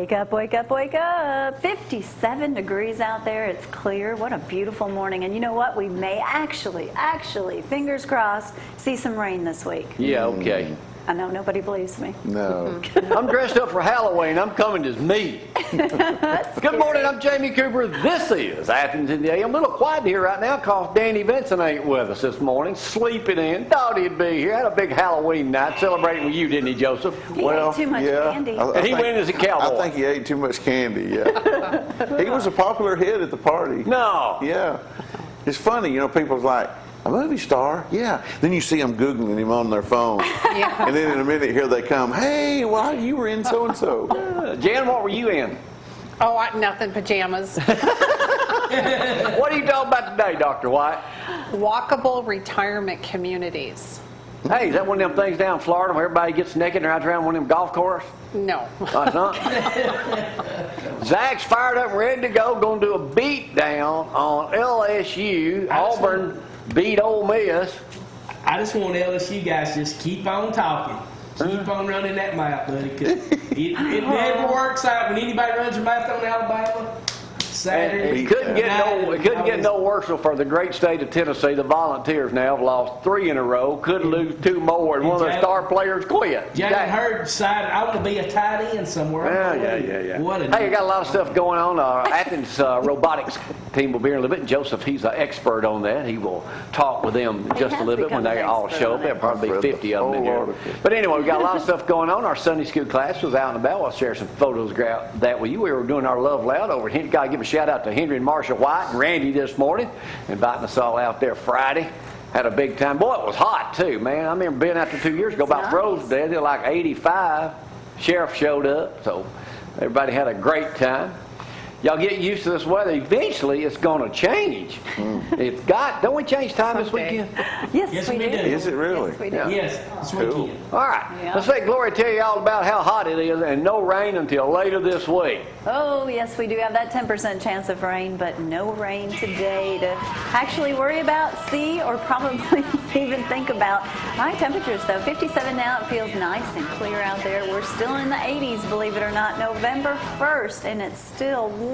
Wake up, wake up, wake up. 57 degrees out there. It's clear. What a beautiful morning. And you know what? We may actually, fingers crossed, see some rain this week. Yeah, okay. I know nobody believes me. No. I'm dressed up for Halloween. I'm coming as me. Good morning. I'm Jamie Cooper. This is Athens in the AM. A little quiet here right now because Danny Vincent ain't with us this morning. Sleeping in. Thought he'd be here. Had a big Halloween night celebrating with you, didn't he, Joseph? He ate too much candy. And he went as a cowboy. I think he ate too much candy, yeah. He was a popular hit at the party. No. Yeah. It's funny, you know, people's like, a movie star? Yeah. Then you see them Googling him on their phone. Yeah. And then in a minute, here they come. Hey, well, you were in so-and-so. Jan, what were you in? Oh, nothing, pajamas. What are you talking about today, Dr. White? Walkable retirement communities. Hey, is that one of them things down in Florida where everybody gets naked and rides around one of them golf courses? No. That's not. Zack's fired up and ready to go. Going to do a beat down on LSU. Auburn beat Ole Miss. I just want LSU guys just keep on talking. Keep on running that mouth, buddy. 'Cause it never works out when anybody runs their mouth on Alabama. Saturday. It couldn't get no worse for the great state of Tennessee. The Volunteers now have lost 3 in a row. Could lose 2 more, and one of their star players quit. Jalen Hurd decided I want to be a tight end somewhere. Yeah. What Hey, I got a lot of stuff going on. Athens Robotics team will be here in a little bit. And Joseph, he's an expert on that. He will talk with them just a little bit when they all show up. There'll probably be 50 of them in here. But anyway, we've got a lot of stuff going on. Our Sunday school class was out and about. I'll share some photos of that with you. We were doing our Love Loud over here. Got to give a shout out to Henry and Marsha White and Randy this morning, inviting us all out there Friday. Had a big time. Boy, it was hot too, man. I remember being out there 2 years ago, about froze to death. It was like 85. Sheriff showed up, so everybody had a great time. Y'all get used to this weather. Eventually, it's going to change. Don't we change time this weekend? Yes, we do. Is it really? Yes, we do. Yeah. Yes, this weekend. All right. Yeah. Let's let Gloria tell you all about how hot it is and no rain until later this week. Oh, yes, we do have that 10% chance of rain, but no rain today to actually worry about, see, or probably even think about. High temperatures, though. 57 now. It feels nice and clear out there. We're still in the 80s, believe it or not, November 1st, and it's still warm.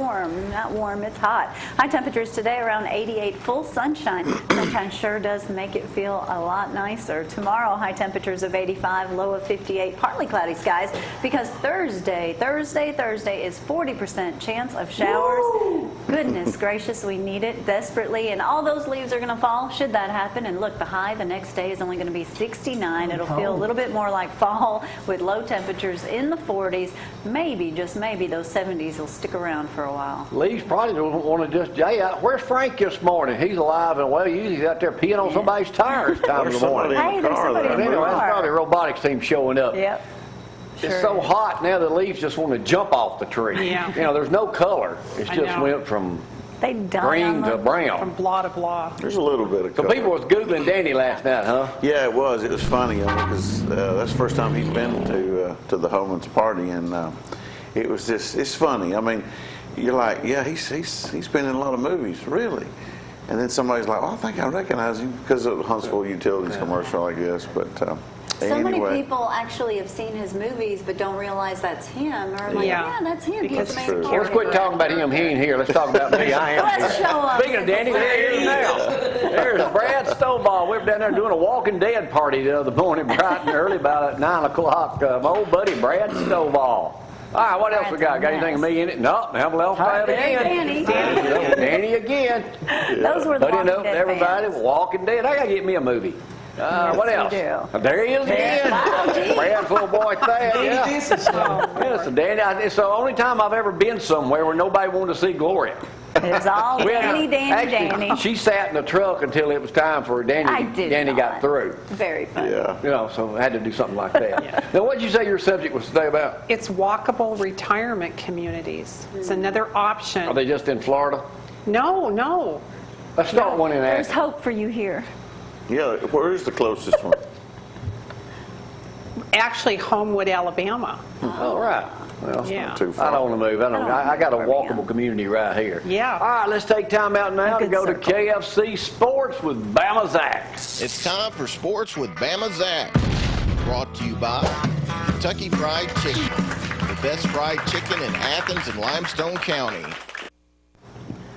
Not warm, it's hot. High temperatures today around 88, full sunshine. Sunshine sure does make it feel a lot nicer. Tomorrow, high temperatures of 85, low of 58, partly cloudy skies, because Thursday is 40% chance of showers. Woo! Goodness gracious, we need it desperately, and all those leaves are going to fall should that happen. And look, the high the next day is only going to be 69. It'll feel a little bit more like fall with low temperatures in the 40s. Maybe, just maybe, those 70s will stick around for a while. Lee's probably don't want to just, where's Frank this morning? He's alive and well. Usually he's out there peeing on somebody's tires time in the morning. Hey, there's somebody in the Anyway, that's car. probably a robotics team showing up. Yep. It's so hot now the leaves just want to jump off the tree. Yeah. You know, there's no color. It's I just know. went from They die green to From brown. blah to blah. There's a little bit of So color. people was Googling Danny last night, huh? Yeah, it was. It was funny because that's the first time he's been to the Holman's party, and it was just, it's funny. I mean, you're like, yeah, he's been in a lot of movies, really. And then somebody's like, oh, I think I recognize him because of the Huntsville Utilities commercial, I guess. But So many anyway. people actually have seen his movies but don't realize that's him. Or like, Yeah. yeah, that's him. Because He's the it's main true. Let's quit talking about him. He ain't here. Let's talk about me. I am Let's here. show up. Speaking of Danny, there he is now. There's Brad Stovall. We were down there doing a Walking Dead party the other morning, bright and early, about at 9 o'clock. My old buddy Brad Stovall. All right, what else we got? Got anything of me in it? No, have a little fight again. Danny again. Those were the Buddy Walking up Dead everybody. fans. Walking Dead. I gotta get me a movie. What we else? do. There he is again. Brad's little boy Thad. Yeah. Yeah, so Danny, it's the only time I've ever been somewhere where nobody wanted to see Gloria. It's all Danny. She sat in the truck until it was time for Danny got through. Very funny. Yeah. You know, so I had to do something like that. Now, what did you say your subject was today about? It's walkable retirement communities. It's another option. Are they just in Florida? No. Let's start one in There's Athens. hope for you here. Yeah, where is the closest one? Actually, Homewood, Alabama. All right. Well, Yeah. Too I far. don't want to move. I got a walkable community right here. Yeah. All right, let's take time out now to good go to circle. KFC Sports with Bama Zack. It's time for Sports with Bama Zack. Brought to you by Kentucky Fried Chicken. The best fried chicken in Athens and Limestone County.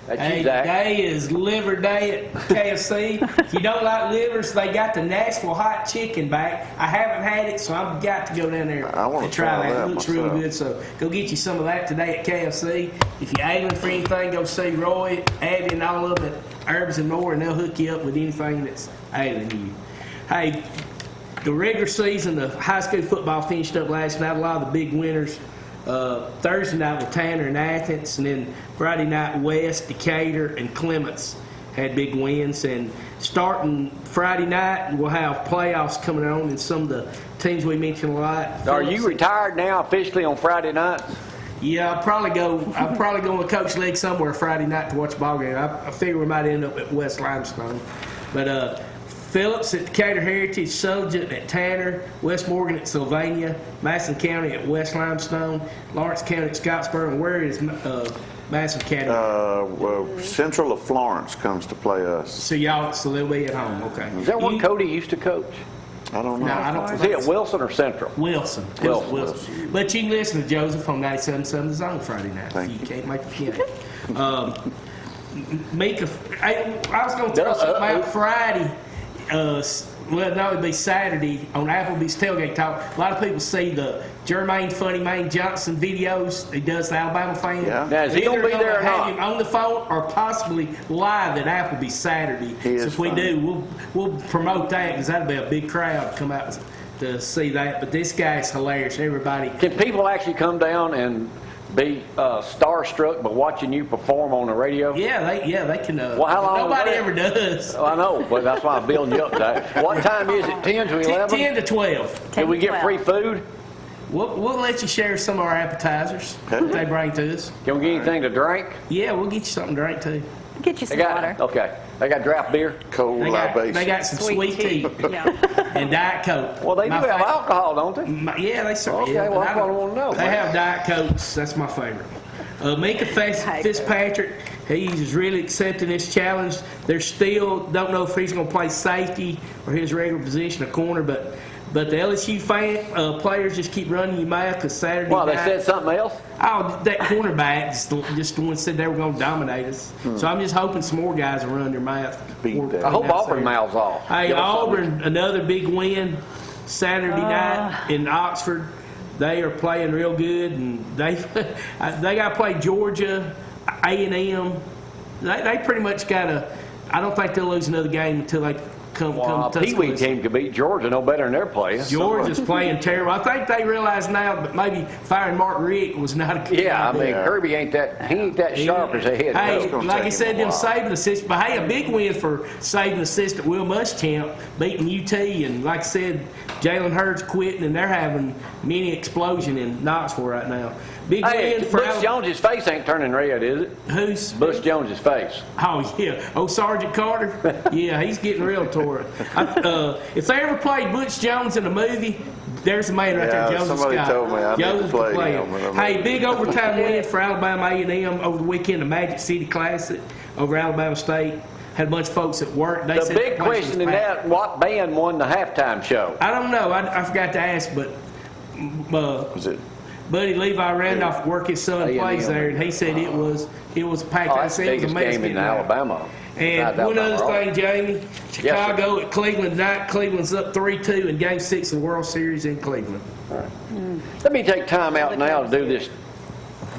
That's Hey, you, Zack. today is liver day at KFC. If you don't like livers, they got the Nashville hot chicken back. I haven't had it, so I've got to go down there I wanna and try try that. that It looks myself. really good, so go get you some of that today at KFC. If you're ailing for anything, go see Roy, Abby, and all of them at Herbs and More, and they'll hook you up with anything that's ailing you. Hey, the regular season of high school football finished up last night. A lot of the big winners. Thursday night with Tanner and Athens, and then Friday night West, Decatur, and Clements had big wins. And starting Friday night, we'll have playoffs coming on, and some of the teams we mentioned a lot. Are you retired now officially on Friday nights? Yeah, I'll probably go with Coach Leg somewhere Friday night to watch a ball game. I figure we might end up at West Limestone, but. Phillips at Decatur Heritage, Subject at Tanner, West Morgan at Sylvania, Madison County at West Limestone, Lawrence County at Scottsboro, and where is Madison County? Well, Central of Florence comes to play us. So they'll be at home, okay. Is that where Cody used to coach? I don't know. No, I don't Is he at Wilson or Central? Wilson. Wilson. But you can listen to Joseph on 97.7 The Zone Friday night. Thank you you. can't make a kid. Mika, I was going to throw something out Friday. Well, no, it'd be Saturday on Applebee's Tailgate Talk. A lot of people see the Jermaine Funny Man Johnson videos. He does the Alabama fan. Yeah. Now, is he gonna Either be there or have not? him on the phone or possibly live at Applebee's Saturday. He is So if we funny. do, we'll promote that because that'll be a big crowd to come out to see that. But this guy's hilarious. Everybody. Can people actually come down and be starstruck by watching you perform on the radio? Yeah, they can. Well, how long nobody is that? ever does. Oh, I know, but that's why I'm building you up today. What time is it? 10 to 11? 10 to 12. Can we get 12. free food? We'll let you share some of our appetizers that they bring to us. Can we get anything to drink? Yeah, we'll get you something to drink too. Get you They some water. Okay. They got draft beer? Cold libation. They got some sweet tea Yeah. and Diet Coke. Well, they do My have favorite. alcohol, don't they? Yeah, they certainly. Okay, yeah, well, but that's what I wanna know. They have Diet Cokes. That's my favorite. Mika Fitzpatrick, he's really accepting this challenge. They're still don't know if he's going to play safety or his regular position, a corner, but the LSU players just keep running your mouth because Saturday Well, they night. said something else? Oh, that cornerback just the one said they were going to dominate us. So I'm just hoping some more guys will run their mouth. Beat that. I hope That's Auburn there. mouths off. Hey, Give us Auburn, another big win Saturday night in Oxford. They are playing real good, and they got to play Georgia, A&M. They pretty much got to. I don't think they'll lose another game until they come Well, to Pee Wee Tuscaloosa. team could beat Georgia no better than they're playing. Georgia's playing terrible. I think they realize now that maybe firing Mark Richt was not a good Yeah, I idea. mean, Kirby ain't that sharp as a head. Hey, gonna like take I him said, a them while. saving assistant. But hey, a big win for saving assistant Will Muschamp beating UT, and like I said, Jalen Hurts quitting, and they're having mini explosion in Knoxville right now. Big Hey, win for Bush Jones's face ain't turning red, is it? Who's? Bush Jones's face. Oh yeah, Sergeant Carter. Yeah, he's getting real toward it. If they ever played Butch Jones in a movie, there's a man right Yeah, there, Joseph somebody Scott. told me I need to Joseph play could play him him. in a Hey, movie. big overtime win for Alabama A&M over the weekend, the Magic City Classic over Alabama State. Had a bunch of folks at work. They The said big the place question was in packed. that, what band won the halftime show? I don't know. I forgot to ask, but Was it? Buddy Levi Randolph at work, his son A&M. plays there, and he said it was packed. Oh, I that's the said it was biggest a mess game in getting there. Alabama. And Besides one Alabama, other right? thing, Jamie, sir. Chicago at Cleveland tonight. Cleveland's up 3-2 in Game 6 of the World Series in Cleveland. Let me take time out now to do this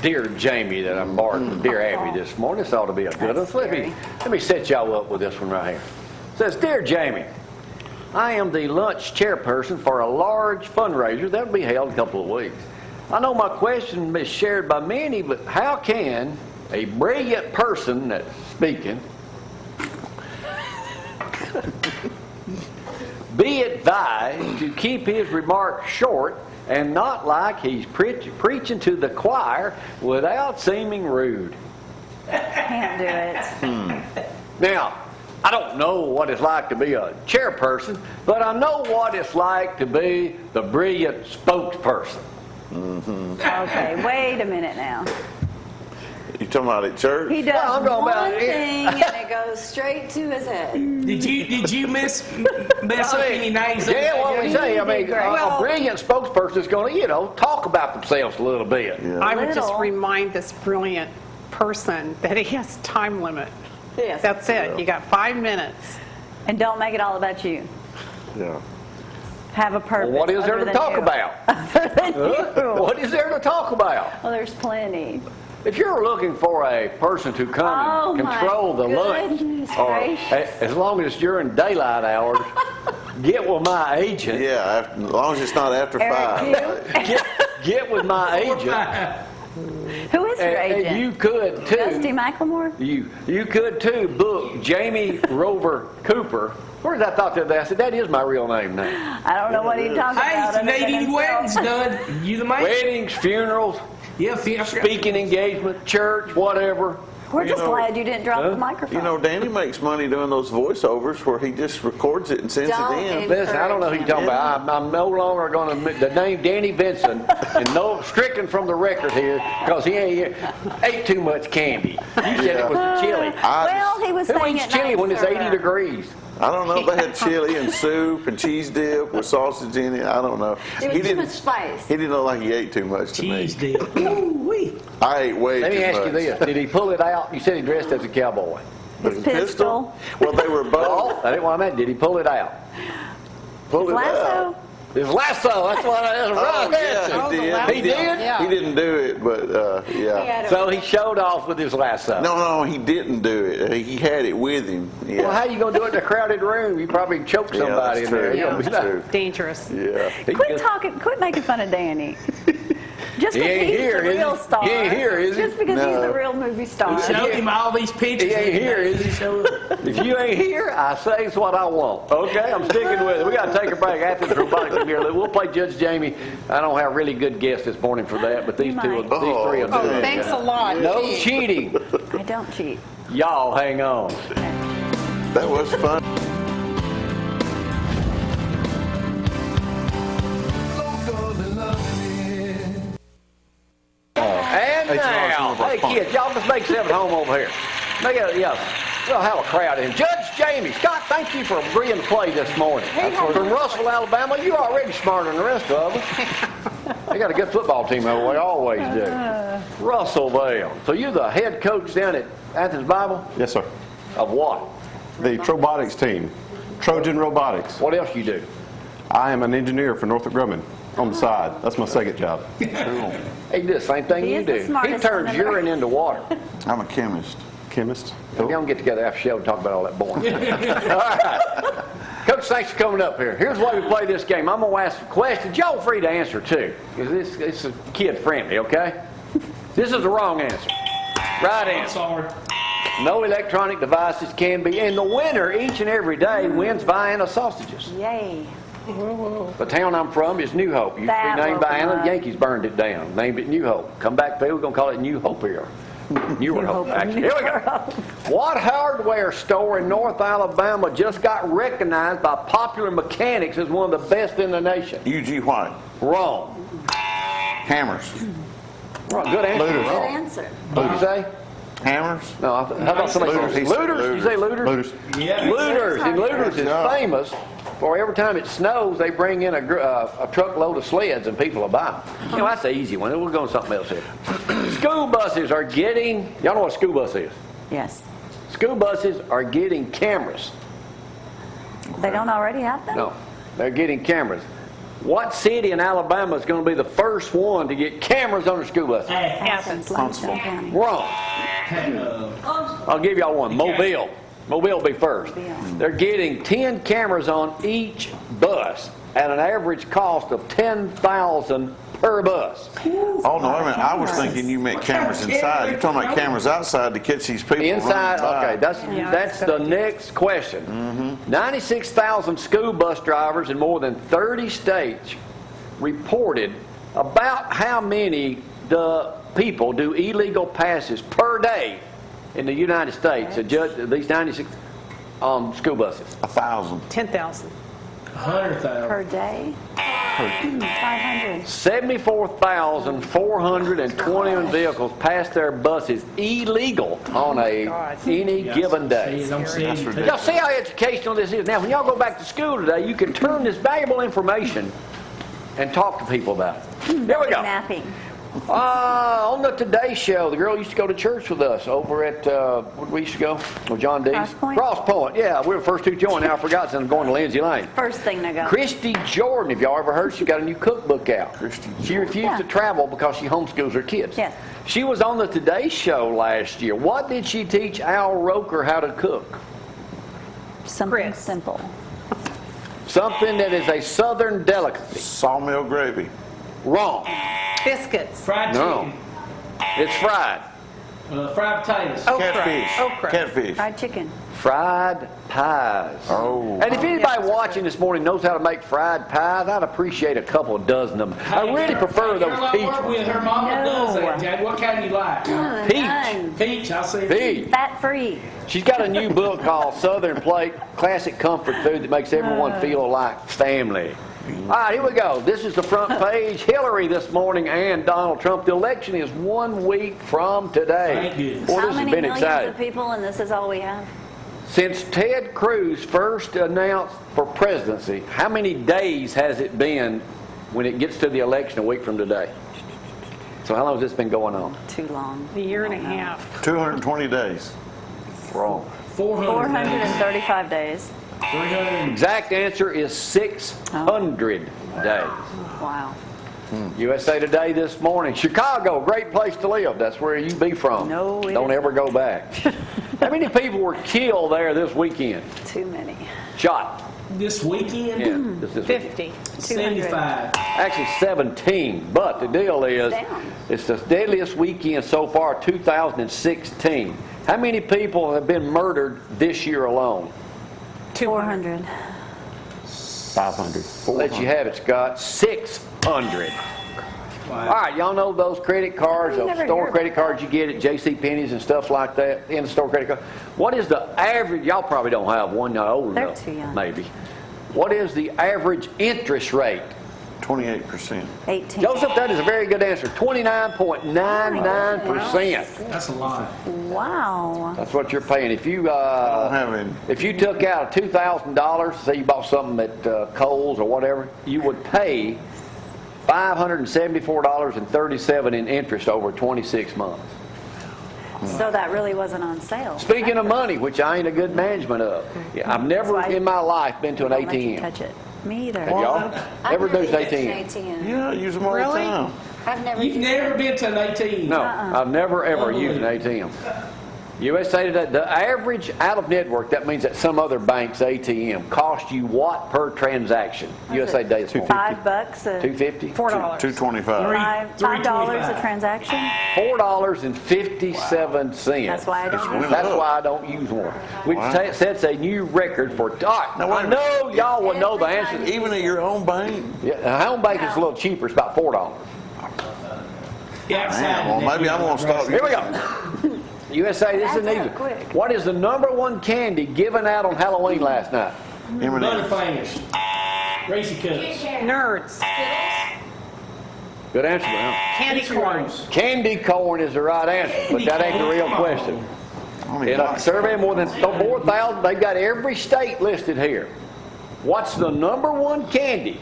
Dear Jamie that I'm borrowing from Dear Abby this morning. This ought to be a good one. That's Let me set y'all up with this one right here. It says, Dear Jamie, I am the lunch chairperson for a large fundraiser that will be held in a couple of weeks. I know my question is shared by many, but how can a brilliant person that's speaking be advised to keep his remarks short and not like he's preaching to the choir without seeming rude? Can't do it. Now, I don't know what it's like to be a chairperson, but I know what it's like to be the brilliant spokesperson. Okay, wait a minute now. You talking about at church? He does I'm talking one about it. thing and it goes straight to his head. Did you mess up any names? Yeah, what we say. I mean, great. a brilliant spokesperson is going to, talk about themselves a little bit. Yeah. I would just Little. remind this brilliant person that he has a time limit. Yes. That's it. You got 5 minutes. And don't make it all about you. Yeah. Have a purpose. What is there other to than talk you. about? Other than you. What is there to talk about? Well, there's plenty. If you're looking for a person to come Oh, and my control the lunch, goodness or gracious. as long as it's during daylight hours, get with my agent. Yeah, as long as it's not after Eric 5. Get with my agent. Who is your agent? And you could too. Dusty McLemore? You could too book Jamie Rover Cooper. Where's I thought that? I said that is my real name now. I don't know what he's talking Hey, about. if you other need than any himself. weddings done, you the man. Weddings, funerals, Yeah, speaking engagement, church, whatever. We're just know- glad you didn't drop the microphone. You know, Danny makes money doing those voiceovers where he just records it and sends Don't it in. Listen, I don't know who you're talking about. I'm no longer going to the name Danny Vincent and no stricken from the record here because he ate too much candy. You said it was the chili. well, he was Who saying eats it chili nice, when it's sir. 80 degrees? I don't know. They had chili and soup and cheese dip with sausage in it. I don't know. It was too much spice. He didn't look like he ate too much to Cheese me. dip. Ooh-wee. I ate way Let too me much. ask you this. Did he pull it out? You said he dressed as a cowboy. But His pistol. Well, they were Oh, both. that ain't what I meant. Did he pull it out? Pulled it Lasso? out. His lasso. That's what I Oh, right. yeah, he did. He did? He didn't do it, but yeah. So he showed off with his lasso. No, he didn't do it. He had it with him. Yeah. Well, how you gonna do it in a crowded room? You probably choke Yeah, somebody that's in there. true. You're gonna be That's like- true. Dangerous. Yeah. He Quit just- talking. Quit making fun of Danny. Just He because ain't he's here, the is real he? star. He ain't here, is he? Just because he's No. the real movie star. Showed him all these pictures. He ain't here, is he? Show up. If you ain't here, I say's what I want. Okay, I'm sticking with it. We got to take a break. Athens Robotics will be here. We'll play Judge Jamie. I don't have really good guests this morning for that, but these You two, might. these three will do Oh, it. thanks a lot. No cheating. I don't cheat. Y'all hang on. That was fun. And Hey, Charles, now, one of our hey sponsors. kids, y'all just make yourself at home over here. Make it, yeah. We'll have a crowd in. Judge Jamie, Scott, thank you for agreeing to play this morning. From Russell, Alabama, you're already smarter than the rest of us. They got a good football team over there, always do. Russellville. So you're the head coach down at Athens Bible? Yes, sir. Of what? The Robotics team, Trojan Robotics. What else you do? I am an engineer for Northrop Grumman on the side. That's my second job. He do the same thing He you is the do. He smartest one turns in the urine into water. I'm a chemist. Chemist. We're going to get together after show and talk about all that boring. All right. Coach, thanks for coming up here. Here's the way we play this game. I'm going to ask questions. Y'all free to answer, too. Because it's kid-friendly, okay? This is the wrong answer. Right I'm answer. sorry. No electronic devices can be. And the winner each and every day wins Vienna sausages. Yay. The town I'm from is New Hope. Used to That be named will Vienna. come. Yankees burned it down. Named it New Hope. Come back, people. We're going to call it New Hope here. Newer Hope, actually. Here we go. What hardware store in North Alabama just got recognized by Popular Mechanics as one of the best in the nation? U.G. White. Wrong. Hammers. Wrong. Good answer. Looters. Good Wrong. answer. What'd you say? Hammers. No, how about somebody Looters. else? He said Looters? You say Looters? Looters. Yeah. Looters. And Looters is Yeah. famous for every time it snows, they bring in a truckload of sleds and people will buy them. You know, that's the easy one. We'll go on something else here. School buses are getting, y'all know what a school bus is? Yes. School buses are getting cameras. They don't already have them? No, they're getting cameras. What city in Alabama is going to be the first one to get cameras on their school buses? Athens, Limestone County. Wrong. I'll give y'all one. Mobile. Mobile will be first. Mobile. They're getting 10 cameras on each bus at an average cost of $10,000 per bus. Oh, no, wait a minute. I was thinking you meant cameras inside. You're talking about cameras outside to catch these people Inside, running by. okay, that's the next question. 96,000 school bus drivers in more than 30 states reported about how many people do illegal passes per day in the United States. These 96 school buses. 1,000. 10,000. 100,000. Per day? 500. 74,421 vehicles pass their buses illegal on any given day. I'm seeing you too. Y'all see how educational this is? Now, when y'all go back to school today, you can turn this valuable information and talk to people about it. Here we go. Napping. On the Today Show, the girl used to go to church with us over at, where we used to go? With John Dees? Cross Point? Cross Point, yeah. We were the first two to join. Now I forgot since I'm going to Lindsay Lane. First thing to go. Christy Jordan, if y'all ever heard, she got a new cookbook out. She refused to travel because she homeschools her kids. Yes. She was on the Today Show last year. What did she teach Al Roker how to cook? Something simple. Something that is a Southern delicacy. Sawmill gravy. Wrong. Biscuits. Fried No. chicken. It's fried. Fried potatoes. Catfish. Okra. Catfish. Fried chicken. Fried pies. Oh. And if anybody watching this morning knows how to make fried pies, I'd appreciate a couple of dozen of them. I really prefer those Girl I peach work with, ones. her mama does No. that, Jad. What kind do you like? Peach. Peach, I'll see. Peach. Fat free. She's got a new book called Southern Plate, Classic Comfort Food that makes everyone feel like family. All right, here we go. This is the front page. Hillary this morning and Donald Trump. The election is 1 week from today. Thank goodness. Boy, How this has many been millions exciting. of people, and this is all we have? Since Ted Cruz first announced for presidency, how many days has it been when it gets to the election a week from today? So how long has this been going on? Too long. A year and a half. 220 days. Wrong. 435 days. 300. Exact answer is 600 days. Wow. USA Today this morning. Chicago, great place to live. That's where you be from. No, it Don't is ever go back. How many people were killed there this weekend? Too many. Shot. This weekend, Yeah, this weekend. 50. 75. Actually 17. But the deal is, down. it's the deadliest weekend so far, 2016. How many people have been murdered this year alone? 400. 500. I'll let you have it, Scott. 600. Wow. All right, y'all know those credit cards, I those never store hear credit cards you get at JCPenney's and stuff like that, in-store credit card. What is the average, y'all probably don't have one, not old They're enough, too young. maybe. What is the average interest rate? 28%. 18. Joseph, that is a very good answer. 29.99%. That's a lot. Wow. That's what you're paying. If you I don't have any. if you took out $2,000, say you bought something at Kohl's or whatever, you would pay $574.37 in interest over 26 months. So that really wasn't on sale. Speaking of money, which I ain't a good management of, I've never That's why in my life been to an Don't let you ATM. touch it. Me either. Have y'all? Ever do an ATM? Yeah, I use them all Really? the time. I've never You've never been to an ATM? No, I've never ever used an ATM. USA Today, the average out-of-network, that means at some other bank's ATM, cost you what per transaction? USA Today this morning. $5 a $2.50? $4. 225. $5 a transaction. $4.57. That's why I don't. That's why I don't use one. Which sets a new record for. All right, Now, wait I a minute. know y'all would know the answer. Even at your own bank? Yeah, the home bank is a little cheaper. It's about $4. Yeah, Man, well, maybe I'm going to stop. Here we go. USA, this is That's easy. quick. What is the #1 candy given out on Halloween last night? M&Ms. Butterfingers. Reese Cups. Nerds. Good answer, Brown. Candy corn. Candy corn is the right answer, but that ain't the real question. In a survey of more than 4,000, they've got every state listed here. What's the #1 candy?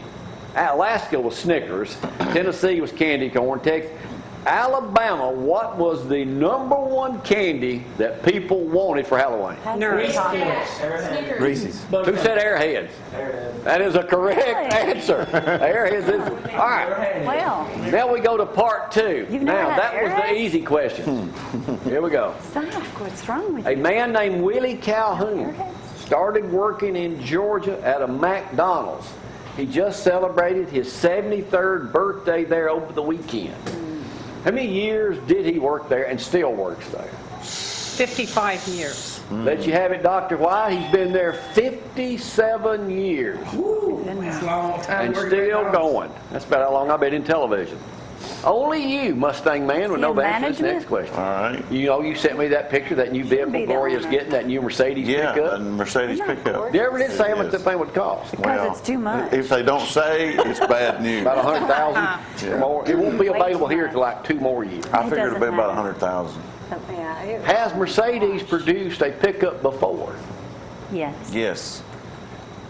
Alaska was Snickers. Tennessee was candy corn. Texas. Alabama, what was the #1 candy that people wanted for Halloween? Reese Cups. Reese's. Who said Airheads? That is a correct answer. Airheads is. All right. Well, Now we go to part 2. You've never Now, had that was the Airheads? easy question. Here we go. Zack, what's wrong with A you? man named Willie Calhoun started working in Georgia at a McDonald's. He just celebrated his 73rd birthday there over the weekend. How many years did he work there and still works there? 55 years. Let you have it, Dr. White. He's been there 57 years That's a long time. and working still at going. That's about how long I've been in television. Only you, Mustang man, would know the answer to this next question. All right. You know, you sent me that picture, that new vehicle be the Gloria's owner. getting, that new Mercedes Yeah, pickup. a Mercedes pickup. You ever did say how much Yes. that thing would cost? Because it's too much. If they don't say, it's bad news. About 100,000 or more. It won't be Way available too here much. for like 2 more years. I figured it'd be doesn't about have- 100,000. Yeah, it- Has Mercedes produced a pickup before? yes. Yes.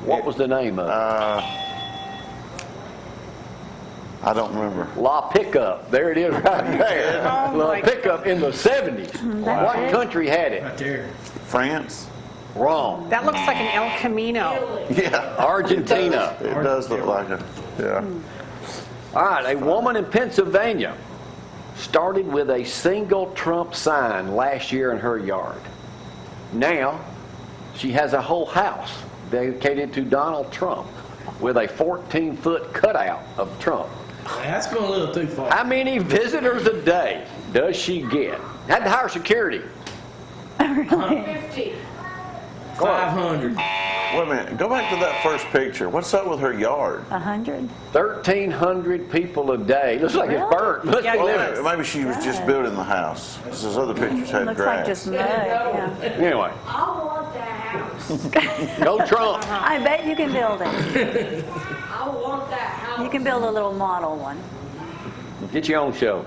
What was the name of it? I don't remember. La Pickup. There it is right there. Oh, La my Pickup in the 70s. What country had it? Right there. France? Wrong. That looks like an El Camino. Yeah. Argentina. It does look like a, yeah. All right, a woman in Pennsylvania started with a single Trump sign last year in her yard. Now, she has a whole house dedicated to Donald Trump with a 14-foot cutout of Trump. That's going a little too far. How many visitors a day does she get? Had to hire security. 500. Wait a minute. Go back to that first picture. What's up with her yard? 100? 1,300 people a day. Looks like it's Really? burnt. Must Yeah, be it living. does. Maybe she was just building the house. Those other pictures had Looks grass. like just mud, yeah. Anyway, I want that house. go Trump. I bet you can build it. I want that house. You can build a little model one. Get your own show.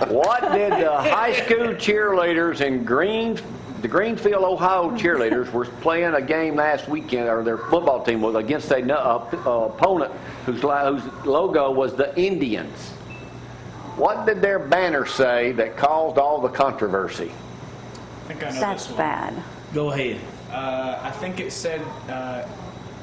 What did the high school cheerleaders in the Greenfield, Ohio cheerleaders were playing a game last weekend, or their football team was against an opponent whose logo was the Indians. What did their banner say that caused all the controversy? I think I know That's this one. bad. Go ahead. I think it said,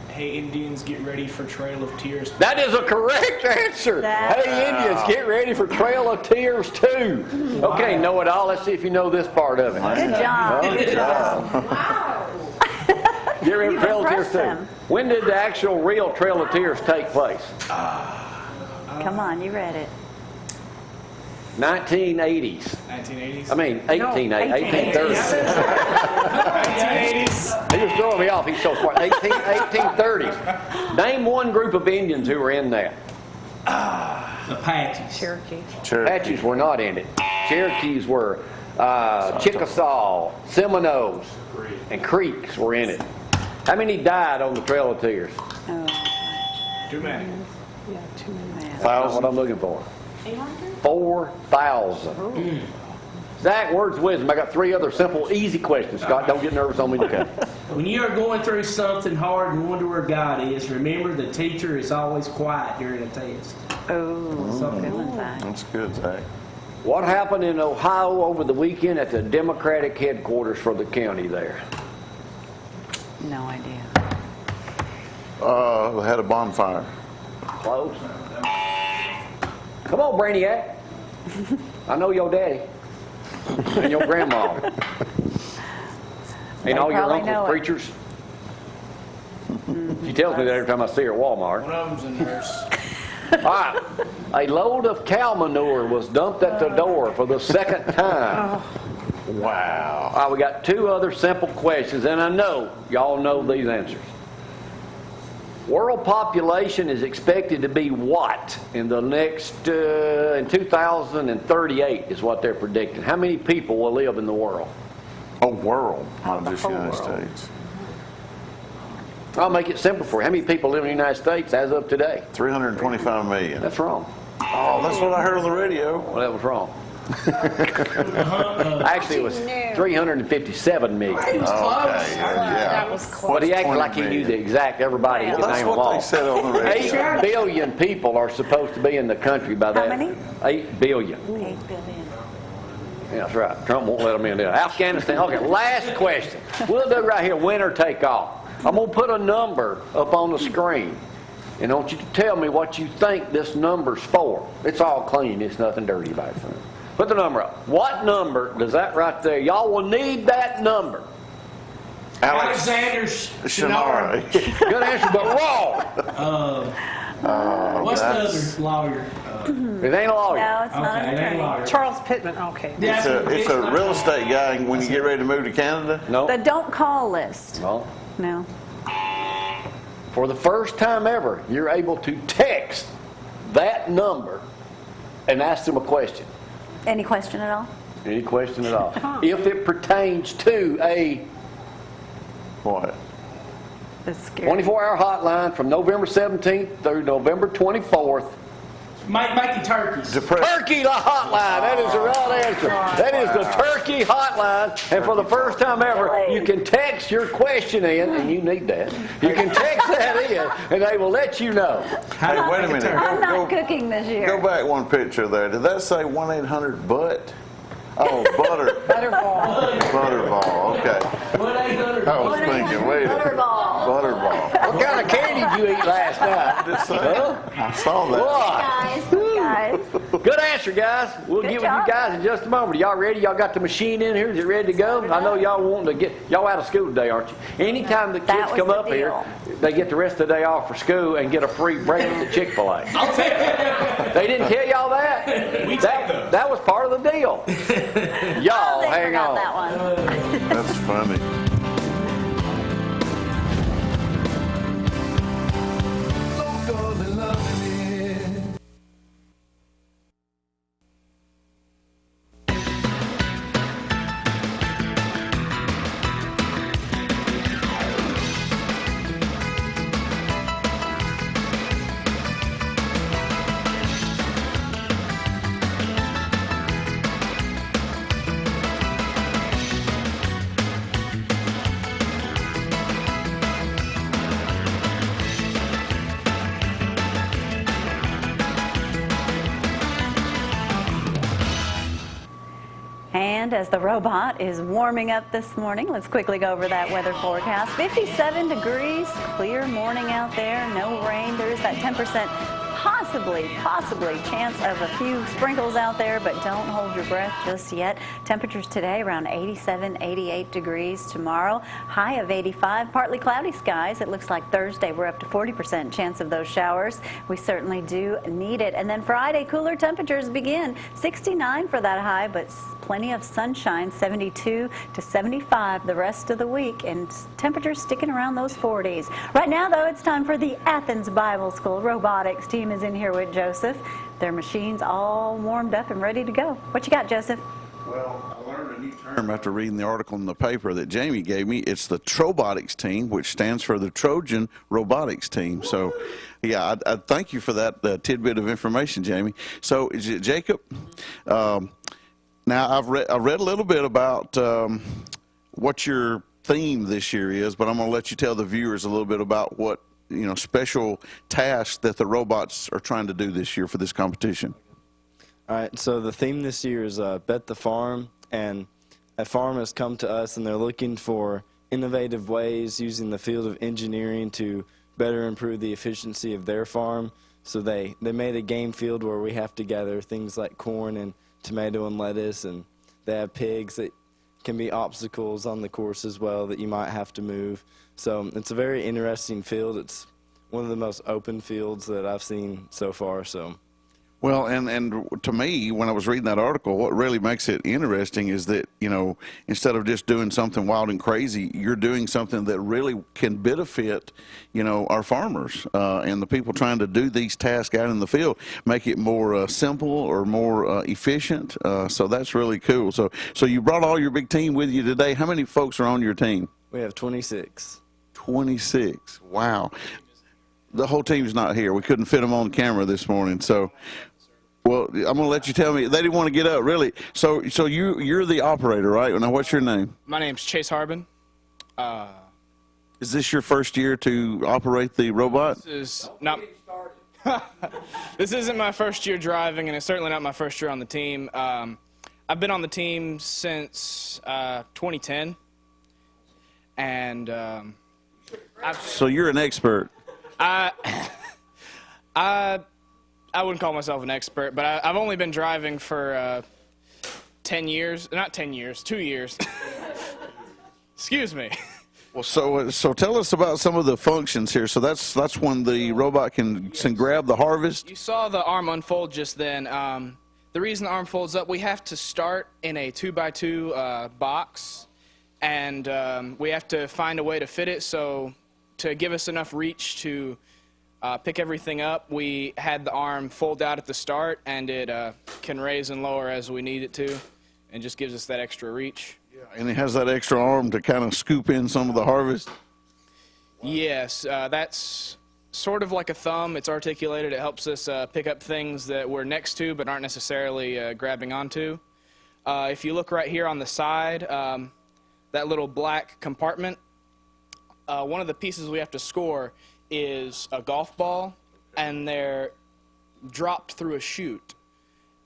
"Hey Indians, get ready for Trail of Tears." That is a correct answer. That- Hey, Indians, get ready for Trail of Tears too. Okay, know it all. Let's see if you know this part of it. Good job. Good job. Get ready for Trail of Tears impressed too. them. When did the actual real Trail of Tears take place? Come on, you read it. 1980s. 1980s. I mean, 1830s. 1980s. He was throwing me off. He's so smart. 1830s. Name one group of Indians who were in that. Apaches. Cherokee. Apaches were not in it. Cherokees were. Chickasaw, Seminoles, and Creeks were in it. How many died on the Trail of Tears? Too many. Yeah, too many. That's what I'm looking for. 4,000. Zach, words of wisdom. I got 3 other simple, easy questions. Scott, don't get nervous on me. Okay. When you are going through something hard and wonder where God is, remember the teacher is always quiet during a test. Oh, good one, Zack. That's good, Zach. What happened in Ohio over the weekend at the Democratic headquarters for the county there? No idea. They had a bonfire. Close. Come on, Brainiac. I know your daddy and your grandma. And all your probably know uncles it. preachers. She tells me that every time I see her at Walmart. One of them's a nurse. All right. A load of cow manure was dumped at the door for the second time. Wow. All right, we got 2 other simple questions, and I know y'all know these answers. World population is expected to be what in the next, in 2038 is what they're predicting. How many people will live in the world? Oh, world, not the just whole United world. States. I'll make it simple for you. How many people live in the United States as of today? 325 million. That's wrong. Oh, that's what I heard on the radio. Well, that was wrong. Actually, it was 357 million. Okay, yeah. That was close. But he acted 20 like he knew million. the exact everybody. He Well, could that's name them what all. they said on the radio. 8 billion people are supposed to be in the country by that. many? 8 billion. 8 billion. Yeah, that's right. Trump won't let them in there. Afghanistan. Okay, last question. We'll do right here, winner take all. I'm going to put a number up on the screen. And I want you to tell me what you think this number's for. It's all clean. It's nothing dirty about it. Put the number up. What number does that right there? Y'all will need that number. Alexander Shinari. Good answer, but wrong. What's the other lawyer? It ain't a lawyer. No, it's not Okay, an it ain't attorney. lawyer. Charles Pittman. Okay. It's a real estate guy when you get ready to move to Canada. No. The don't call list. No. No. for the first time ever, you're able to text that number and ask them a question. Any question at all? Any question at all. If it pertains to a What? That's scary. 24-hour hotline from November 17th through November 24th. Making turkeys. Turkey hotline. That is the right answer. That is the turkey hotline. And for the first time ever, you can text your question in, and you need that. You can text that in, and they will let you know. Hey, wait a minute. I'm not cooking this year. Go back one picture there. Did that say 1-800-BUTT? Oh, Butterball. Butterball, okay. 1-800. I was thinking, wait a minute. Butterball. Butterball. What kind of candy did you eat last night? Just saying. I saw that. What? Good answer, guys. We'll get with job. you guys in just a moment. Y'all ready? Y'all got the machine in here? Is it ready to go? I know y'all wanting to get, y'all out of school today, aren't you? Anytime the That kids was come the up here, deal. they get the rest of the day off for school and get a free breakfast at Chick-fil-A. I'll take it. They didn't tell y'all that? That was part of the deal. Y'all, They hang forgot on. that one. That's funny. And as the robot is warming up this morning, let's quickly go over that weather forecast. 57 degrees, clear morning out there, no rain. There is that 10% possibly chance of a few sprinkles out there, but don't hold your breath just yet. Temperatures today around 87, 88 degrees. Tomorrow, high of 85, partly cloudy skies. It looks like Thursday we're up to 40% chance of those showers. We certainly do need it. And then Friday, cooler temperatures begin. 69 for that high, but plenty of sunshine, 72 to 75 the rest of the week, and temperatures sticking around those 40s. Right now, though, it's time for the Athens Bible School Robotics team is in here with Joseph. Their machines all warmed up and ready to go. What you got, Joseph? Well, I learned a new term after reading the article in the paper that Jamie gave me. It's the Robotics team, which stands for the Trojan Robotics team. So, yeah, I thank you for that tidbit of information, Jamie. So, Jacob, now I've read a little bit about what your theme this year is, but I'm going to let you tell the viewers a little bit about what special tasks that the robots are trying to do this year for this competition. All right, so the theme this year is Bet the Farm, and a farm has come to us and they're looking for innovative ways using the field of engineering to better improve the efficiency of their farm. So they made a game field where we have to gather things like corn and tomato and lettuce, and they have pigs that can be obstacles on the course as well that you might have to move. So it's a very interesting field. It's one of the most open fields that I've seen so far. So, well, and to me, when I was reading that article, what really makes it interesting is that, instead of just doing something wild and crazy, you're doing something that really can benefit, our farmers and the people trying to do these tasks out in the field, make it more simple or more efficient. So that's really cool. So you brought all your big team with you today. How many folks are on your team? we have 26. 26. Wow. The whole team's not here. We couldn't fit them on camera this morning. So, well, I'm going to let you tell me. They didn't want to get up, really. So you're the operator, right? Now, what's your name? My name's Chase Harbin. Is this your first year to operate the robot? This is not. This isn't my first year driving, and it's certainly not my first year on the team. I've been on the team since 2010, and So you're an expert. I wouldn't call myself an expert, but I've only been driving for 10 years. Not 10 years, 2 years. Excuse me. Well, so tell us about some of the functions here. So that's when the robot can grab the harvest. You saw the arm unfold just then. The reason the arm folds up, we have to start in a 2x2 box, and we have to find a way to fit it so to give us enough reach to pick everything up, we had the arm fold out at the start, and it can raise and lower as we need it to, and just gives us that extra reach. And it has that extra arm to kind of scoop in some of the harvest? Yes, that's sort of like a thumb. It's articulated. It helps us pick up things that we're next to but aren't necessarily grabbing onto. If you look right here on the side, that little black compartment, one of the pieces we have to score is a golf ball, and they're dropped through a chute.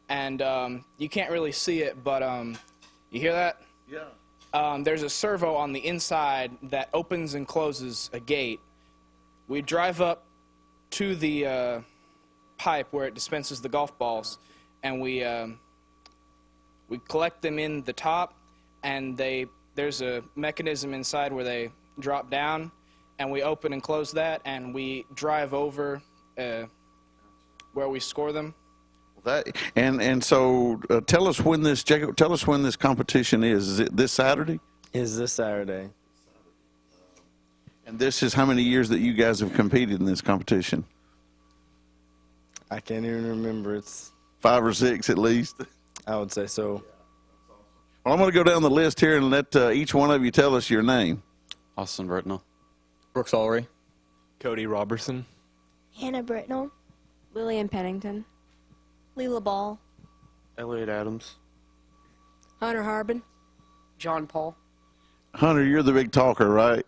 And you can't really see it, but you hear that? Yeah. There's a servo on the inside that opens and closes a gate. We drive up to the pipe where it dispenses the golf balls, and we collect them in the top, and there's a mechanism inside where they drop down, and we open and close that, and we drive over where we score them. So tell us when this, Jacob, tell us when this competition is. Is it this Saturday? Is this Saturday. And this is how many years that you guys have competed in this competition? I can't even remember. It's 5 or 6 at least. I would say so. Well, I'm going to go down the list here and let each one of you tell us your name. Austin Britnell. Brooks Ulry. Cody Robertson. Hannah Britnell. Lillian Pennington. Leela Ball. Elliot Adams. Hunter Harbin. John Paul. Hunter, you're the big talker, right?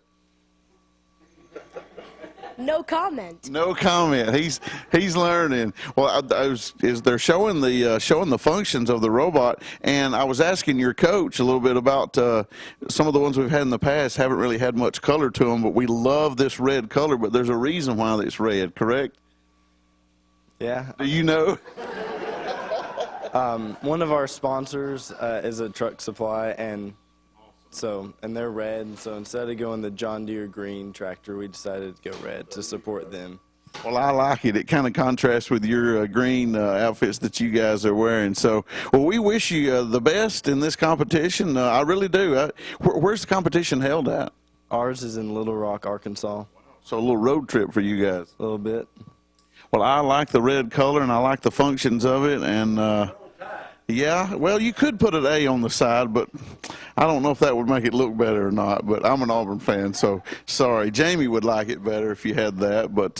No comment. No comment. He's learning. Well, they're showing the functions of the robot, and I was asking your coach a little bit about some of the ones we've had in the past. Haven't really had much color to them, but we love this red color. But there's a reason why it's red, correct? Yeah. Do you know? One of our sponsors is a truck supply, and they're red. So instead of going the John Deere green tractor, we decided to go red to support them. Well, I like it. It kind of contrasts with your green outfits that you guys are wearing. So, well, we wish you the best in this competition. I really do. Where's the competition held at? Ours is in Little Rock, Arkansas. So a little road trip for you guys. A little bit. Well, I like the red color, and I like the functions of it, and yeah, well, you could put an A on the side, but I don't know if that would make it look better or not, but I'm an Auburn fan, so sorry. Jamie would like it better if you had that, but,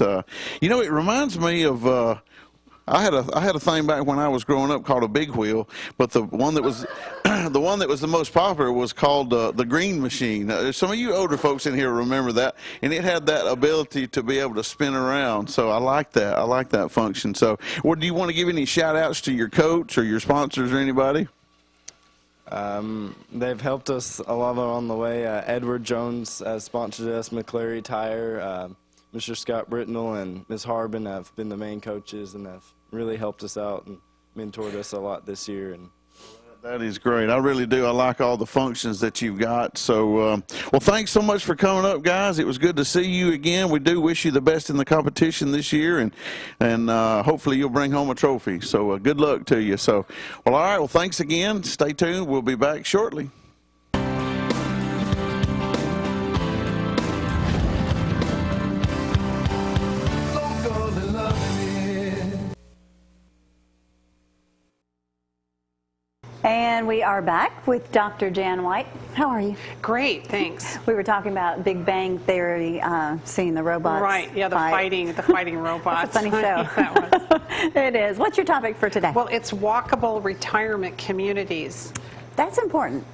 you know, it reminds me of, I had a thing back when I was growing up called a big wheel, but the one that was the most popular was called the green machine. Some of you older folks in here remember that, and it had that ability to be able to spin around. So I like that. I like that function. So, do you want to give any shout outs to your coach or your sponsors or anybody? They've helped us a lot on the way. Edward Jones has sponsored us. McClary Tire, Mr. Scott Britnell, and Ms. Harbin have been the main coaches and have really helped us out and mentored us a lot this year. And that is great. I really do. I like all the functions that you've got. So, well, thanks so much for coming up, guys. It was good to see you again. We do wish you the best in the competition this year, and hopefully you'll bring home a trophy. So, good luck to you. So, well, all right. Well, thanks again. Stay tuned. We'll be back shortly. And we are back with Dr. Jan White. How are you? Great, thanks. We were talking about Big Bang Theory, seeing the robots. Right, yeah, the fight. fighting robots. That's a funny show. That one. It is. What's your topic for today? Well, it's walkable retirement communities. That's important.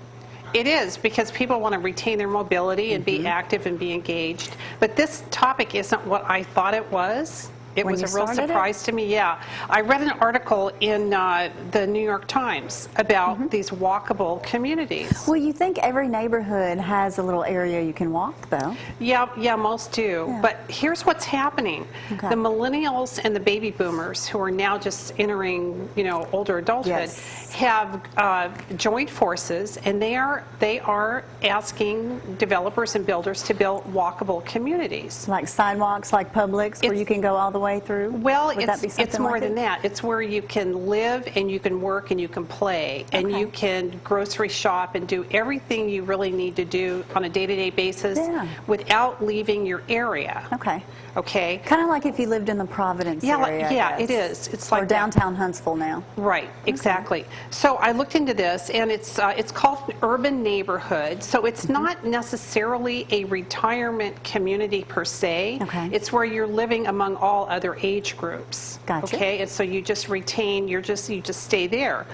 It is, because people want to retain their mobility and be active and be engaged. But this topic isn't what I thought it was. It was a real surprise to me, yeah. I read an article in the New York Times about these walkable communities. Well, you think every neighborhood has a little area you can walk, though. Yeah, most do. Yeah. But here's what's happening. Okay. The millennials and the baby boomers, who are now just entering, older adulthood, have joined forces, and they are asking developers and builders to build walkable communities. Like sidewalks, like Publix, where you can go all the way way through? Well, Would that be it's something more like than it? that. It's where you can live and you can work and you can play and Okay. you can grocery shop and do everything you really need to do on a day-to-day basis Yeah. without leaving your area. Okay. Okay? Kind of like if you lived in the Providence area. I Yeah, it guess. is. It's like or that. downtown Huntsville now. Right, exactly. So I looked into this, and it's called an urban neighborhood. So it's not necessarily a retirement community per se. Okay. It's where you're living among all other age groups. Gotcha. Okay, and so you just retain. You just stay there.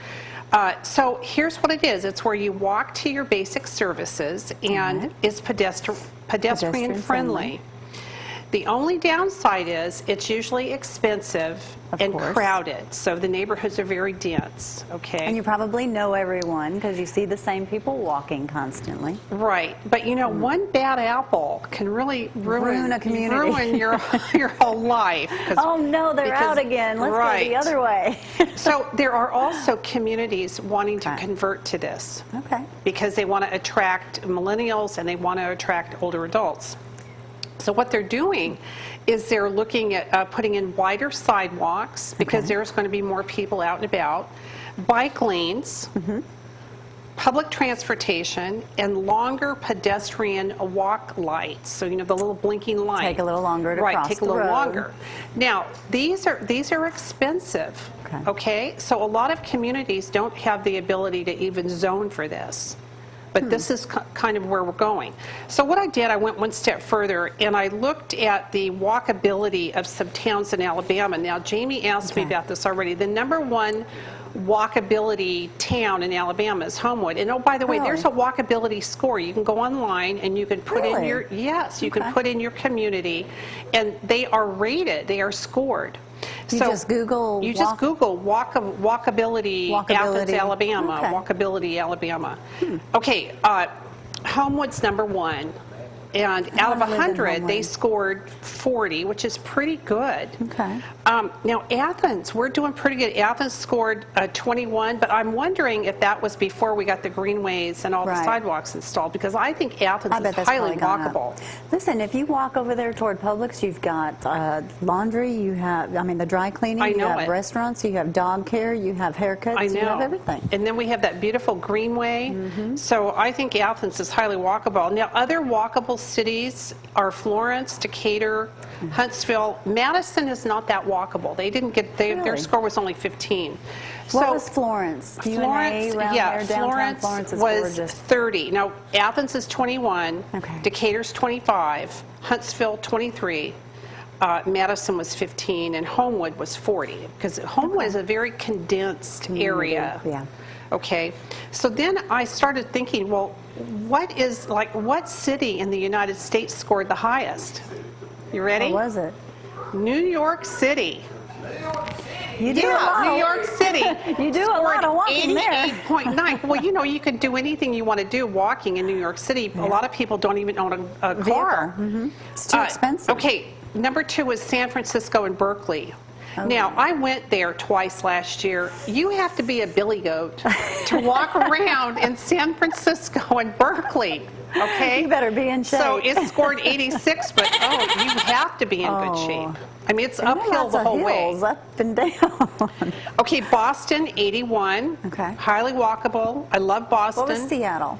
So here's what it is. It's where you walk to your basic services, and it's pedestrian friendly. The only downside is it's usually expensive Of and course. crowded, so the neighborhoods are very dense, okay? And you probably know everyone because you see the same people walking constantly. Right, but you know, one bad apple can really Ruin a community. ruin your whole life. Oh no, they're out again. Let's go the other way. So there are also communities wanting to Okay. convert to this Okay. because they want to attract millennials and they want to attract older adults. So what they're doing is they're looking at putting in wider sidewalks because there's going to be more people out and about, bike lanes, public transportation, and longer pedestrian walk lights. So, you know, the little blinking light. Take a little longer to cross take a the little road. longer. Now, these are expensive, okay? So a lot of communities don't have the ability to even zone for this. But this is kind of where we're going. So what I did, I went one step further, and I looked at the walkability of some towns in Alabama. Now, Jamie asked me about this already. The #1 walkability town in Alabama is Homewood. And oh, by the way, there's a walkability score. You can go online and you can put in your, you can put in your community, and they are rated, they are scored. You just Google walkability Athens, Alabama. Okay. Walkability, Alabama. Okay, Homewood's #1. And out of wanna live in 100, they Homewood. scored 40, which is pretty good. Okay. Now, Athens, we're doing pretty good. Athens scored 21, but I'm wondering if that was before we got the greenways and all the Right. sidewalks installed, because I think Athens I bet is that's highly probably gone up. walkable. Listen, if you walk over there toward Publix, you've got laundry, you have, the dry cleaning, I you know have it. restaurants, you have dog care, you have haircuts, I know. you have everything. And then we have that beautiful greenway. So I think Athens is highly walkable. Now, other walkable cities are Florence, Decatur, Huntsville. Madison is not that walkable. They didn't get, their Really? score was only 15. What was Florence? Florence, UNA around there, downtown Florence is was gorgeous. 30. Now, Athens is 21. Okay. Decatur's 25. Huntsville, 23. Madison was 15, and Homewood was 40, because Homewood is a very condensed area. Yeah. Okay, so then I started thinking, well, what city in the United States scored the highest? You ready? What was it? New York City. You do a lot New of- York City. You do a lot of walking there. 88.9. Well, you know, you can do anything you want to do walking in New York City. A lot of people don't even own a car. It's too expensive. Okay, #2 was San Francisco and Berkeley. Now, I went there twice last year. You have to be a billy goat to walk around in San Francisco and Berkeley, okay? You better be in shape. So it scored 86, but you have to be in good shape. I mean, it's And there are uphill lots the of whole way. hills, up and down. Okay, Boston, 81. Okay. Highly walkable. I love Boston. What was Seattle?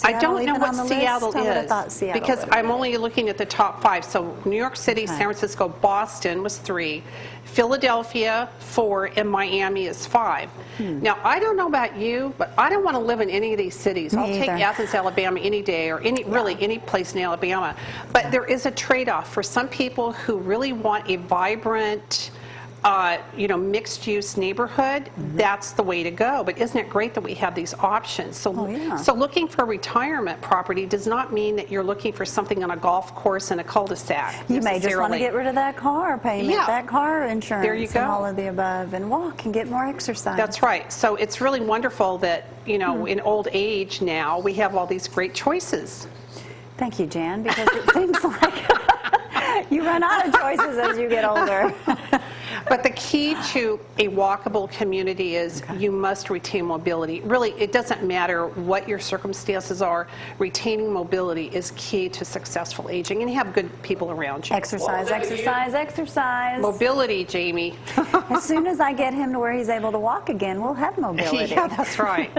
I don't know even what on the Seattle list? I would have is, thought Seattle because would have I'm been. only looking at the top 5. So New York City, San Francisco, Boston was 3, Philadelphia 4, and Miami is 5. Now, I don't know about you, but I don't want to live in any of these cities. I'll take either. Athens, Alabama any day, or really any place in Alabama. But there is a trade-off for some people who really want a vibrant, mixed-use neighborhood. That's the way to go. But isn't it great that we have these options? So, so looking for retirement property does not mean that you're looking for something on a golf course in a cul-de-sac. You may just want to necessarily. get rid of that car payment, that car insurance, There you go. and all of the above, and walk and get more exercise. That's right. So it's really wonderful that, in old age now, we have all these great choices. Thank you, Jan, because it seems like you run out of choices as you get older. But the key to a walkable community is you must retain mobility. Really, it doesn't matter what your circumstances are. Retaining mobility is key to successful aging, and you have good people around you. Exercise, exercise, exercise. Mobility, Jamie. As soon as I get him to where he's able to walk again, we'll have mobility. Yeah, that's right.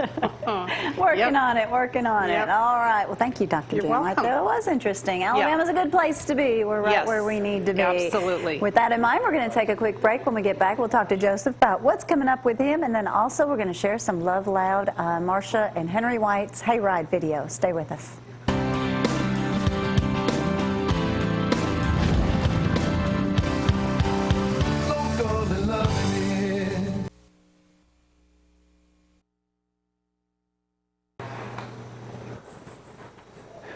Working on it, working on it. All right. Well, thank you, Dr. Jan. welcome. That was interesting. Alabama's a good place to be. We're right where we need to be. Absolutely. With that in mind, we're going to take a quick break. When we get back, we'll talk to Joseph about what's coming up with him, and then also we're going to share some Love Loud, Marcia and Henry White's Hayride video. Stay with us.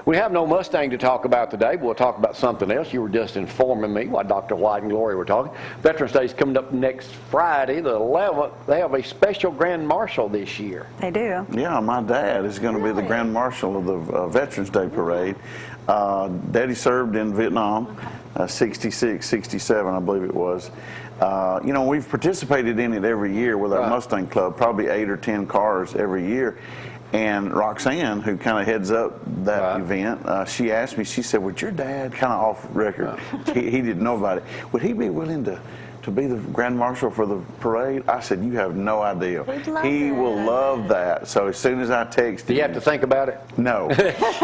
We have no Mustang to talk about today. We'll talk about something else. You were just informing me while Dr. White and Gloria were talking. Veterans Day is coming up next Friday, the 11th. They have a special Grand Marshal this year. They do. Yeah, my dad is going to be the Grand Marshal of the Veterans Day Parade. Daddy served in Vietnam, 66, 67, I believe it was. You know, we've participated in it every year with our Mustang Club, probably 8 or 10 cars every year. And Roxanne, who kind of heads up that event, she asked me, she said, would your dad, kind of off record, he didn't know about it, would he be willing to be the Grand Marshal for the parade? I said, you have no idea. He will love that. So as soon as I texted Do you have to think about it? No,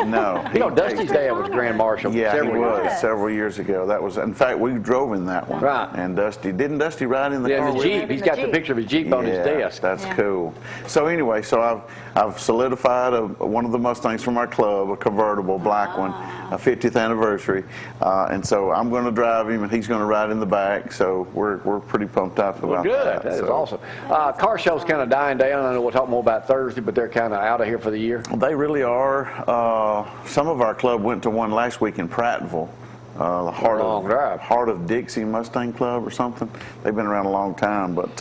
no. You know, Dusty's dad was Grand Marshal. Yeah, he was several years ago. That was, in fact, we drove in that one. Right. And didn't Dusty ride in the car? Yeah, the Jeep. He's got the picture of his Jeep on his desk. That's cool. So anyway, so I've solidified one of the Mustangs from our club, a convertible black one, a 50th anniversary, and so I'm going to drive him, and he's going to ride in the back. So we're pretty pumped up about that. That is awesome. Car show's kind of dying down. I know we'll talk more about Thursday, but they're kind of out of here for the year. They really are. Some of our club went to one last week in Prattville. The Heart of Dixie Mustang Club or something. They've been around a long time, but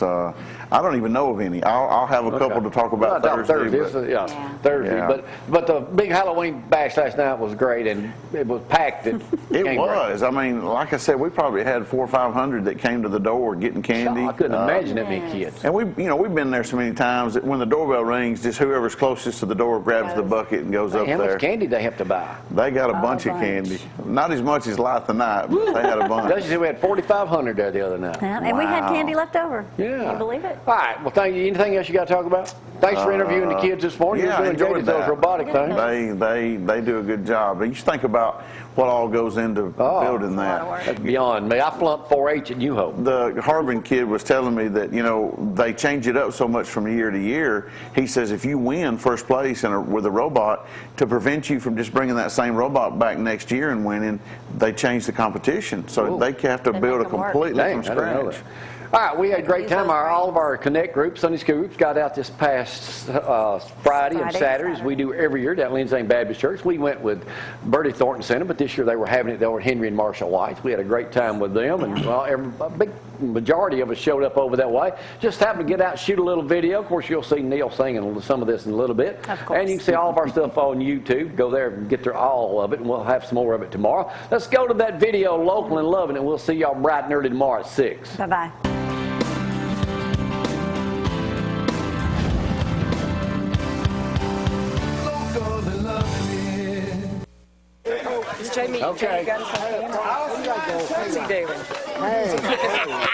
I don't even know of any. I'll have a couple to talk about Thursday. Thursday. But the big Halloween bash last night was great, and it was packed. It was. I mean, like I said, we probably had 400 or 500 that came to the door getting candy. I couldn't imagine that many kids. And we've been there so many times that when the doorbell rings, just whoever's closest to the door grabs the bucket and goes up there. How much candy they have to buy? They got a bunch of candy. Not as much as Light the Night, but they had a bunch. Dusty said we had 4,500 there the other night. And we had candy left over. Yeah. Can you believe it? All right. Well, thank you. Anything else you got to talk about? Thanks for interviewing the kids this morning. Yeah, You're doing those robotic things. They do a good job. But you think about what all goes into building that. That's beyond me. I flunked 4-H at New Hope. The Harbin kid was telling me that, they change it up so much from year to year. He says if you win first place with a robot, to prevent you from just bringing that same robot back next year and winning, they change the competition. So they have to build it completely from scratch. All right, we had a great time. All of our Connect groups, Sunday school groups, got out this past Friday and Saturday, as we do every year down at Lindsay Baptist Church. We went with Bertie Thornton Center, but this year they were having it over at Henry and Marshall White's. We had a great time with them, and a big majority of us showed up over that way. Just happened to get out and shoot a little video. Of course, you'll see Neil singing some of this in a little bit. Of course. And you can see all of our stuff on YouTube. Go there and get all of it, and we'll have some more of it tomorrow. Let's go to that video, Local and Loving It. We'll see y'all bright and early tomorrow at 6. Bye-bye. Jamie, okay. What's he doing? Hey.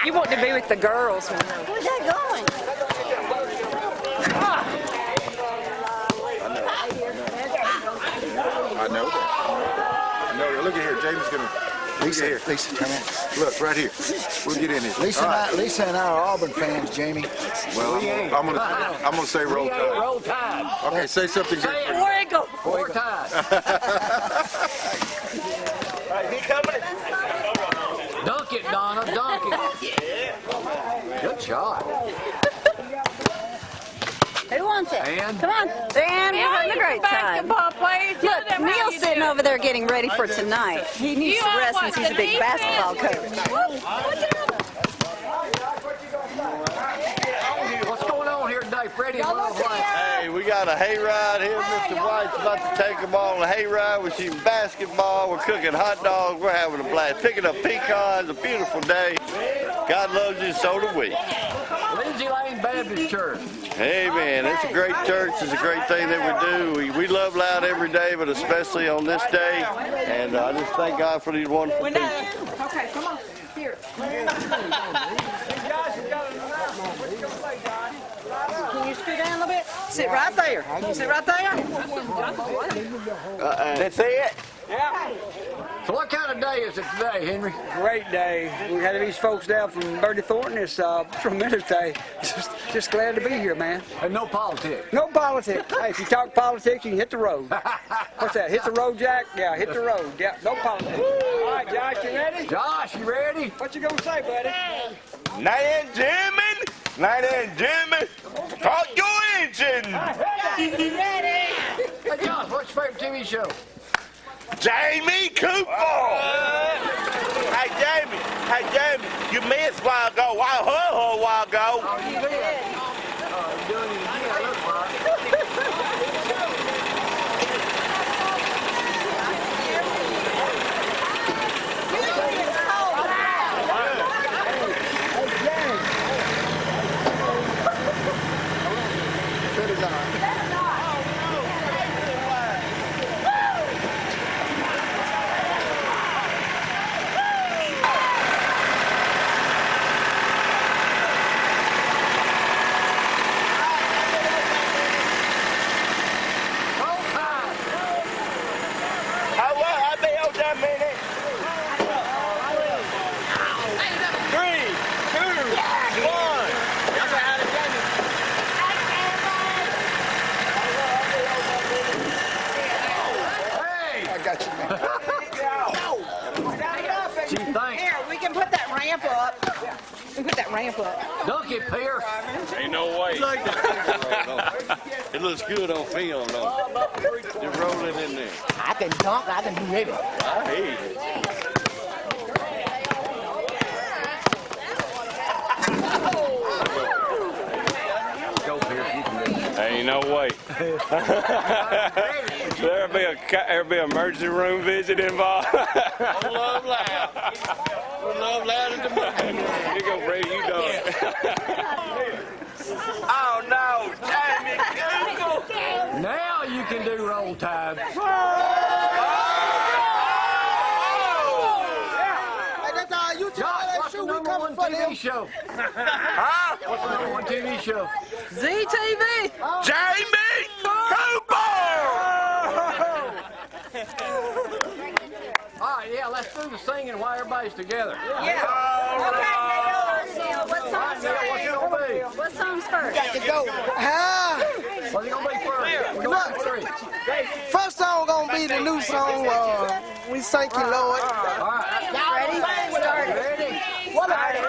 You want to be with the girls. Where's that going? I know that. Look at here. Jamie's going to... Lisa, come in. Look, right here. We'll get in here. Lisa and I are Auburn fans, Jamie. Well, I'm gonna say roll tide. Roll tide. Okay, say something good. Fuego. Roll tide. He coming. Dunk it, Donna. Dunk it. Good shot. Who wants it? Dan. Come on. Dan, we're having a great time. Look, Neil's sitting over there getting ready for tonight. He needs to rest since he's a big basketball coach. What's going on here today, Freddie? Hey, we got a hayride here. Mr. White's about to take them all on a hayride. We're shooting basketball. We're cooking hot dogs. We're having a blast. Picking up pecans. A beautiful day. God loves you, so do we. Lindsay Lane Baptist Church. Amen. It's a great church. It's a great thing that we do. We love loud every day, but especially on this day. And I just thank God for these wonderful people. Okay, come on. Here. Can you scoot down a little bit? Sit right there. Sit right there. That's it? Yeah. So what kind of day is it today, Henry? Great day. We had these folks down from Bertie Thornton. It's a tremendous day. Just glad to be here, man. And no politics? No politics. Hey, if you talk politics, you can hit the road. What's that? Hit the road, Jack? Yeah, hit the road. Yeah, no politics. All right, Josh, you ready? Josh, you ready? What you gonna say, buddy? Ladies and gentlemen, start your engine. Hey, Josh, what's your favorite TV show? Jamie Cooper. Hey, Jamie, you missed a while ago. I heard her a while ago. Oh, you did? Oh, you're doing it again, looks like. Dunk it, Pierce. Ain't no way. It looks good on film, though. You're rolling in there. I can dunk, I can do everything. I hear you. Go, Pierce. You can do it. Ain't no way. There'll be an emergency room visit involved. Don't love loud. Don't love loud at the moment. Here you go, Brady. You done it. Oh, no. Jamie Google. Now you can do roll tide. Hey, that's all you Josh, what's the number one TV show? Huh? What's the number one TV show? ZTV. Jamie Cooper. All right, yeah, let's do the singing while everybody's together. Yeah. Okay, Neil, what All right, Neil, what's it gonna be? What song's first? got to go. What's it gonna be first? We're going for three. First song gonna be the new song, We Thank You, Lord. All right. Ready? Start. Ready? What about it?